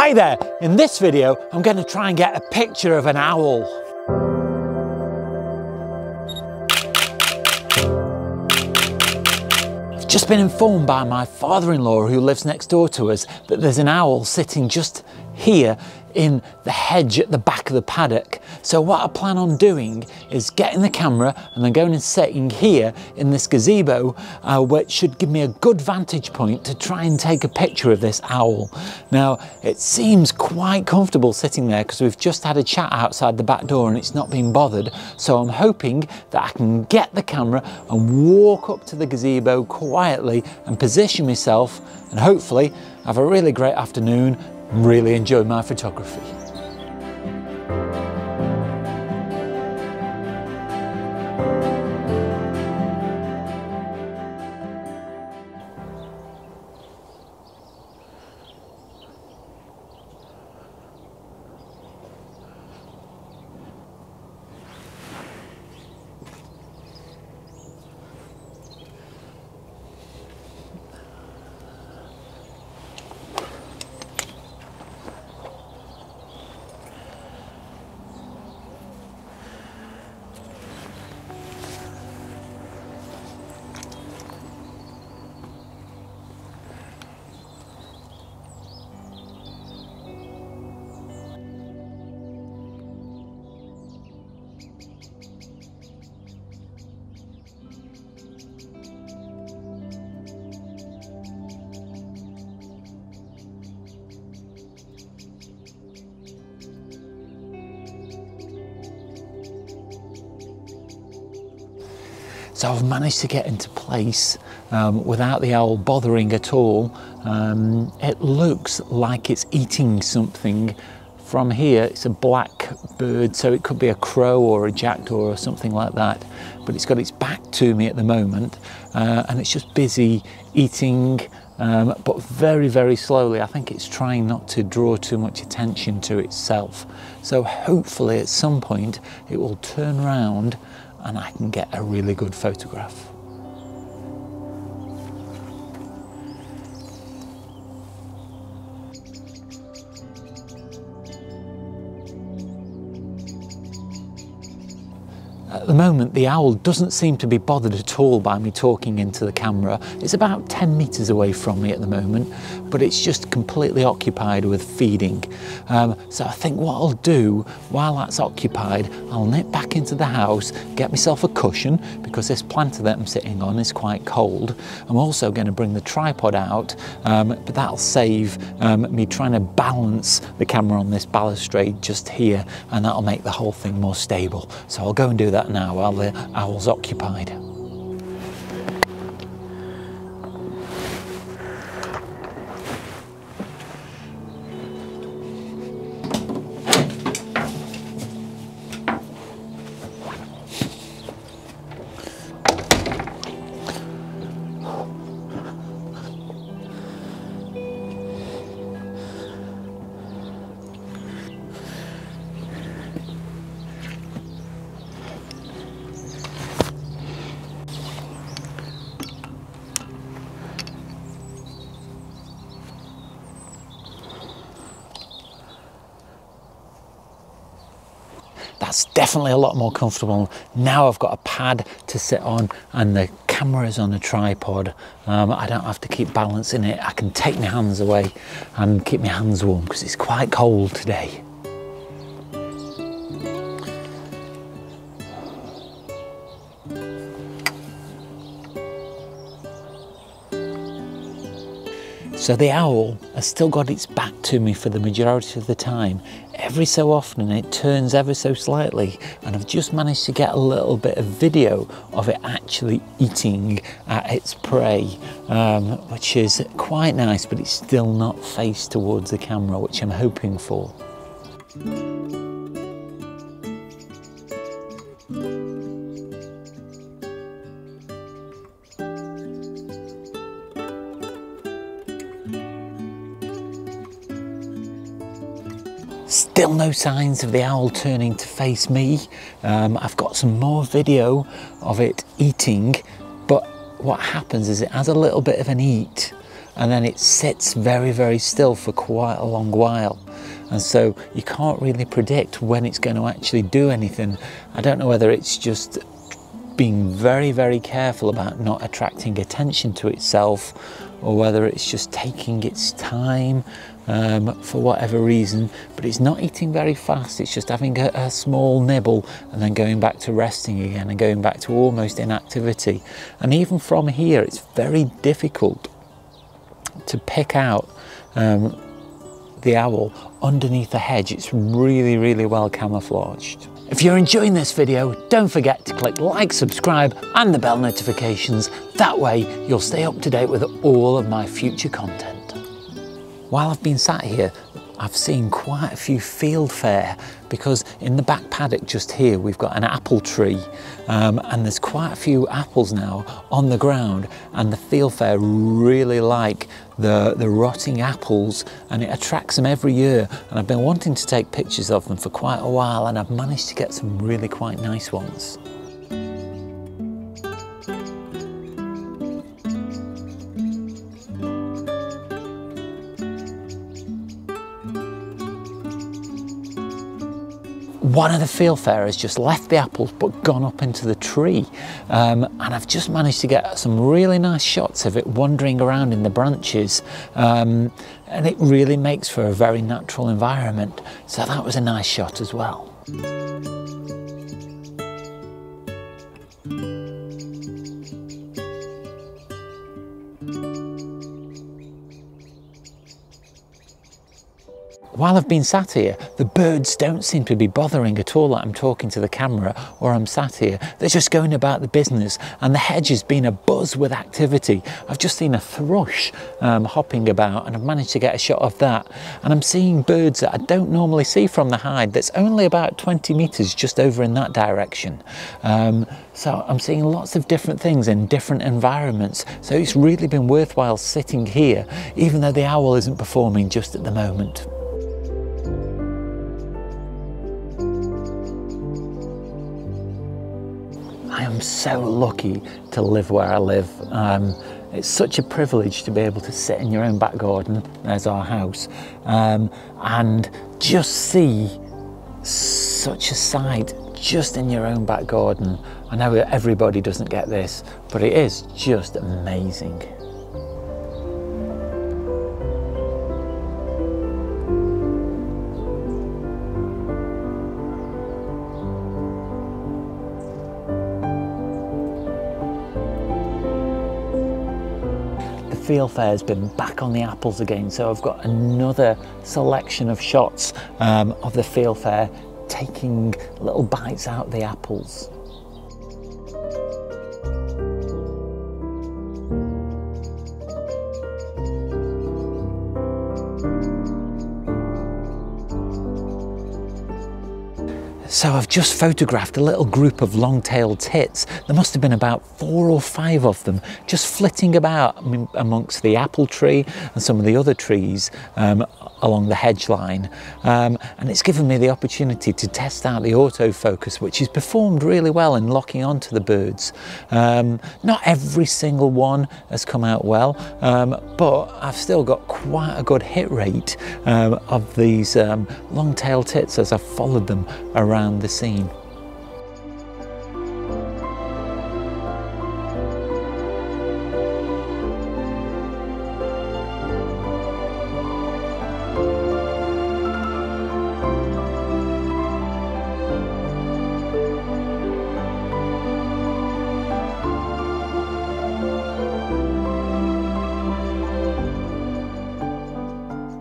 Hi there! In this video, I'm going to try and get a picture of an owl. I've just been informed by my father-in-law who lives next door to us that there's an owl sitting just here in the hedge at the back of the paddock. So what I plan on doing is getting the camera and then going and sitting here in this gazebo, which should give me a good vantage point to try and take a picture of this owl. Now, it seems quite comfortable sitting there because we've just had a chat outside the back door and it's not been bothered. So I'm hoping that I can get the camera and walk up to the gazebo quietly and position myself and hopefully have a really great afternoon and really enjoy my photography. So I've managed to get into place without the owl bothering at all. It looks like it's eating something. From here, it's a black bird, so it could be a crow or a jackdaw or something like that. But it's got its back to me at the moment, and it's just busy eating, but very, very slowly. I think it's trying not to draw too much attention to itself. So hopefully at some point it will turn around and I can get a really good photograph. At the moment, the owl doesn't seem to be bothered at all by me talking into the camera. It's about 10 meters away from me at the moment, but it's just completely occupied with feeding. So I think what I'll do while that's occupied, I'll nip back into the house, get myself a cushion, because this planter that I'm sitting on is quite cold. I'm also going to bring the tripod out, but that'll save me trying to balance the camera on this balustrade just here, and that'll make the whole thing more stable. So I'll go and do that now while the owl's occupied. That's definitely a lot more comfortable. Now I've got a pad to sit on and the camera's on a tripod. I don't have to keep balancing it. I can take my hands away and keep my hands warm because it's quite cold today. So the owl has still got its back to me for the majority of the time. Every so often it turns ever so slightly, and I've just managed to get a little bit of video of it actually eating at its prey, which is quite nice, but it's still not faced towards the camera, which I'm hoping for. Still no signs of the owl turning to face me. I've got some more video of it eating, but what happens is it has a little bit of an eat and then it sits very, very still for quite a long while. And so you can't really predict when it's going to actually do anything. I don't know whether it's just being very, very careful about not attracting attention to itself, or whether it's just taking its time for whatever reason, but it's not eating very fast. It's just having a small nibble and then going back to resting again and going back to almost inactivity. And even from here, it's very difficult to pick out the owl underneath the hedge. It's really, really well camouflaged. If you're enjoying this video, don't forget to click like, subscribe and the bell notifications. That way you'll stay up to date with all of my future content. While I've been sat here, I've seen quite a few fieldfare, because in the back paddock just here we've got an apple tree, and there's quite a few apples now on the ground, and the fieldfare really like the rotting apples, and it attracts them every year. And I've been wanting to take pictures of them for quite a while, and I've managed to get some really quite nice ones. One of the fieldfare has just left the apples but gone up into the tree, and I've just managed to get some really nice shots of it wandering around in the branches, and it really makes for a very natural environment. So that was a nice shot as well. While I've been sat here, the birds don't seem to be bothering at all that I'm talking to the camera or I'm sat here. They're just going about the business, and the hedge has been abuzz with activity. I've just seen a thrush hopping about, and I've managed to get a shot of that. And I'm seeing birds that I don't normally see from the hide. That's only about 20 meters just over in that direction. So I'm seeing lots of different things in different environments. So it's really been worthwhile sitting here, even though the owl isn't performing just at the moment. I am so lucky to live where I live. It's such a privilege to be able to sit in your own back garden, there's our house, and just see such a sight just in your own back garden. I know everybody doesn't get this, but it is just amazing. Fieldfare has been back on the apples again, so I've got another selection of shots of the fieldfare taking little bites out of the apples. So I've just photographed a little group of long-tailed tits. There must have been about 4 or 5 of them just flitting about amongst the apple tree and some of the other trees along the hedge line. And it's given me the opportunity to test out the autofocus, which has performed really well in locking onto the birds. Not every single one has come out well, but I've still got quite a good hit rate of these long-tailed tits as I've followed them around the scene.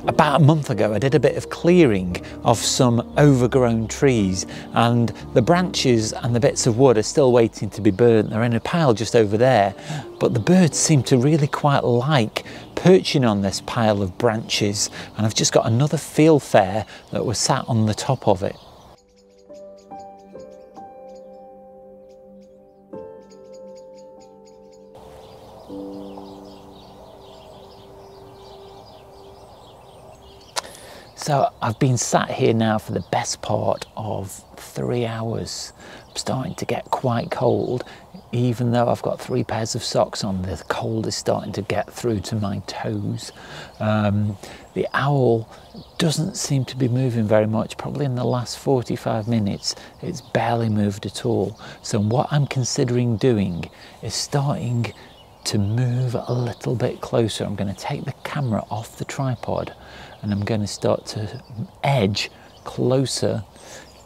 About a month ago, I did a bit of clearing of some overgrown trees, and the branches and the bits of wood are still waiting to be burnt. They're in a pile just over there, but the birds seem to really quite like perching on this pile of branches, and I've just got another fieldfare that was sat on the top of it. So I've been sat here now for the best part of 3 hours. I'm starting to get quite cold. even though I've got 3 pairs of socks on, the cold is starting to get through to my toes. The owl doesn't seem to be moving very much. Probably in the last 45 minutes, it's barely moved at all. So what I'm considering doing is starting to move a little bit closer. I'm going to take the camera off the tripod and I'm going to start to edge closer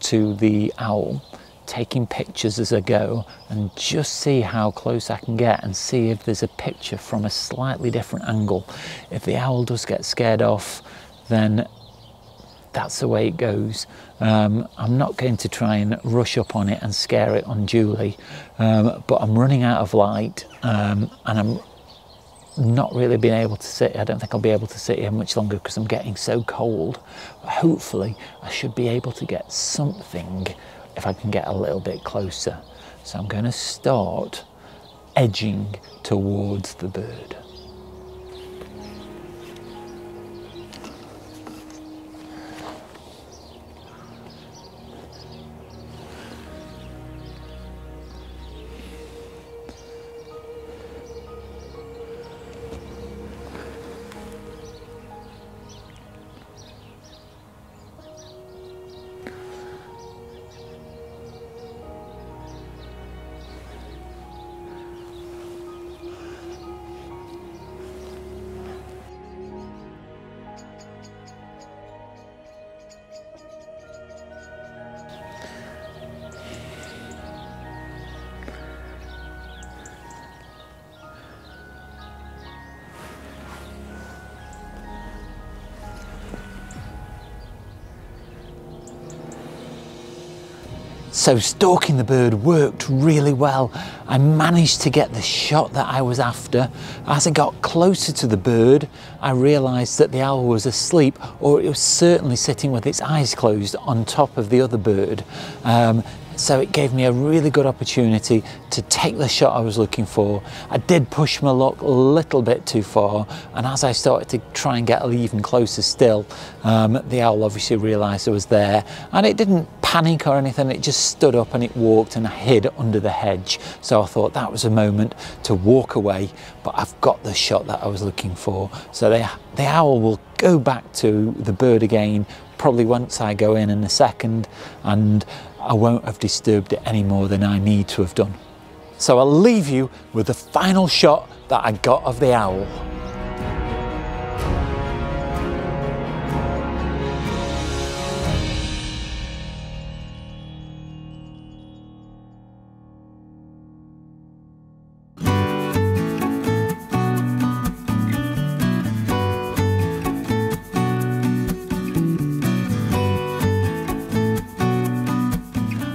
to the owl, taking pictures as I go, and just see how close I can get and see if there's a picture from a slightly different angle. If the owl does get scared off, then that's the way it goes. I'm not going to try and rush up on it and scare it unduly, but I'm running out of light, and I'm not really being able to sit. I don't think I'll be able to sit here much longer because I'm getting so cold. But hopefully I should be able to get something if I can get a little bit closer. So I'm going to start edging towards the bird. So stalking the bird worked really well. I managed to get the shot that I was after. As I got closer to the bird, I realised that the owl was asleep, or it was certainly sitting with its eyes closed on top of the other bird. So it gave me a really good opportunity to take the shot I was looking for. I did push my luck a little bit too far, and as I started to try and get even closer still, the owl obviously realised I was there, and it didn't panic or anything. It just stood up and it walked and hid under the hedge. So I thought that was a moment to walk away, but I've got the shot that I was looking for. So the owl will go back to the bird again, probably once I go in a second, and I won't have disturbed it any more than I need to have done. So I'll leave you with the final shot that I got of the owl.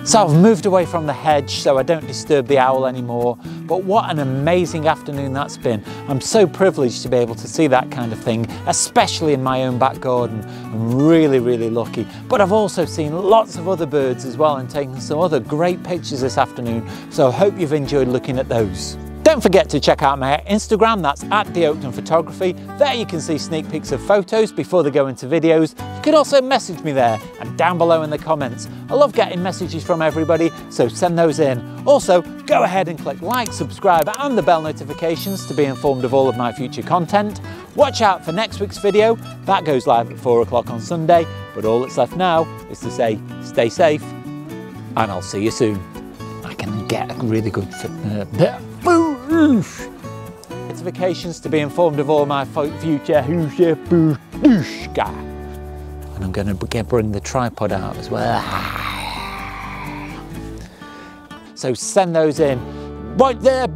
So I've moved away from the hedge so I don't disturb the owl anymore, but what an amazing afternoon that's been. I'm so privileged to be able to see that kind of thing, especially in my own back garden. I'm really, really lucky. But I've also seen lots of other birds as well and taken some other great pictures this afternoon, so I hope you've enjoyed looking at those. Don't forget to check out my Instagram, that's @theoakden_photography. There you can see sneak peeks of photos before they go into videos. You can also message me there and down below in the comments. I love getting messages from everybody, so send those in. Also, go ahead and click like, subscribe and the bell notifications to be informed of all of my future content. Watch out for next week's video. That goes live at 4 o'clock on Sunday, but all that's left now is to say stay safe and I'll see you soon. I can get a really good notifications to be informed of all my future. And I'm going to bring the tripod out as well. So send those in right there.